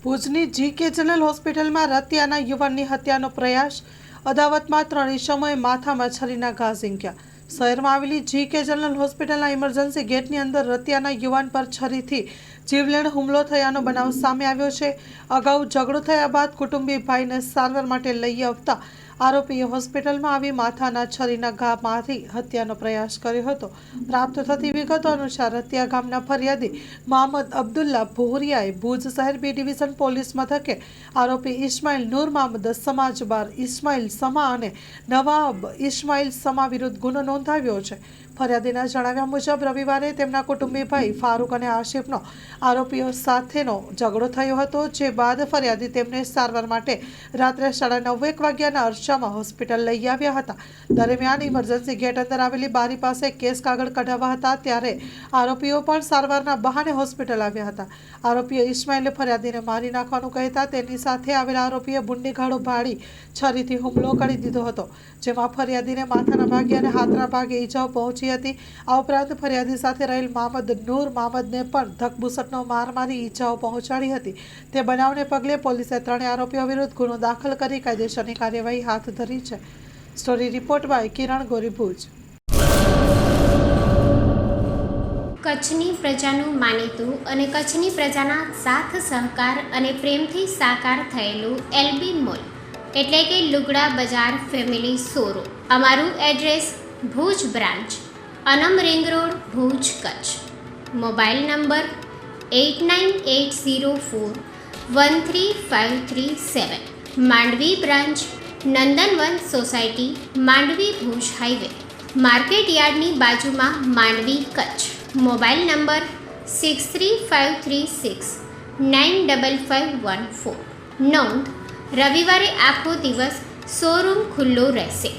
ભુજની GK general હોસ્પિટલમાં રતિયાના યુવાનની હત્યાનો પ્રયાસ, અદાવતમાં 3 ઇસમોએ માથામાં છરીના ઘા ઝીંક્યા। શહેરમાં આવેલી જીકે જનરલ હોસ્પિટલના ઇમરજન્સી ગેટની અંદર રતિયાના યુવાન પર છરીથી જીવલેણ હુમલો થયાનો બનાવ સામે આવ્યો છે। અગાઉ ઝઘડો થયા બાદ કુટુંબી ભાઈને સારવાર માટે લઈ આવતા આરોપીએ હોસ્પિટલમાં આવી માથાના છરીના ઘા મારી હત્યાનો પ્રયાસ કર્યો હતો। પ્રાપ્ત થતી વિગતો અનુસાર રતિયા ગામના ફરિયાદી મોહમ્મદ અબ્દુલ્લા ભોરિયાએ ભુજ શહેર બી ડિવિઝન પોલીસ મથકે આરોપી ઇસ્માઇલ નૂર મોહમ્મદ સમાજબાર ઇસ્માઇલ સમા અને નવાબ ઇસ્માઇલ સમા વિરુદ્ધ ગુનો નોંધાવ્યો છે। ફરિયાદીના જણાવ્યા મુજબ રવિવારે તેમના કુટુંબી ભાઈ ફારૂક અને આશિફનો આરોપીઓ સાથેનો ઝઘડો થયો હતો, જે બાદ ફરિયાદી તેમને સારવાર માટે રાત્રે 9:30 વાગ્યાના અરસામાં હોસ્પિટલ લઈ આવ્યા હતા। દરમિયાન ઇમરજન્સી ગેટ અંદર આવેલી બારી પાસે કેસ કાગળ કઢાવવા હતા, ત્યારે આરોપીઓ પણ સારવારના બહાને હોસ્પિટલ આવ્યા હતા। આરોપીએ ઇસ્માઇલે ફરિયાદીને મારી નાખવાનું કહેતા તેની સાથે આવેલા આરોપીએ બુંડી ગાળો ભાડી છરીથી હુમલો કરી દીધો હતો, જેમાં ફરિયાદીને માથાના ભાગે અને હાથના ભાગે ઈજાઓ પહોંચી હતી। આ ઉપરાંત ફરિયાદી સાથે રહેલ મોહમ્મદ નૂર મોહમ્મદને પણ ધકબૂસટનો માર મારી ઈજાઓ પહોંચાડી હતી। તે બનાવને પગલે પોલીસે 3 આરોપીઓ વિરુદ્ધ ગુનો દાખલ કરી કાયદેસરની કાર્યવાહી હાથ ધરી છે। સ્ટોરી રિપોર્ટ બાય કિરણ ગોરી, ભુજ। કચ્છની પ્રજાનું માનીતું અને કચ્છની પ્રજાના સાથ સહકાર અને પ્રેમથી સાકાર થયેલું એલબી મોલ એટલે કે લુગડા બજાર ફેમિલી શોરૂમ। અમારું address Bhuj branch, Anam ring road, Bhuj, Kutch. Mobile number 8980413537। Mandvi branch, Nandanvan society, Mandvi, Bhuj highway, market યાર્ડની બાજુમાં, માંડવી, કચ્છ। Mobile number 6353695514। નોંધ: રવિવારે આખો દિવસ શોરૂમ ખુલ્લો રહેશે।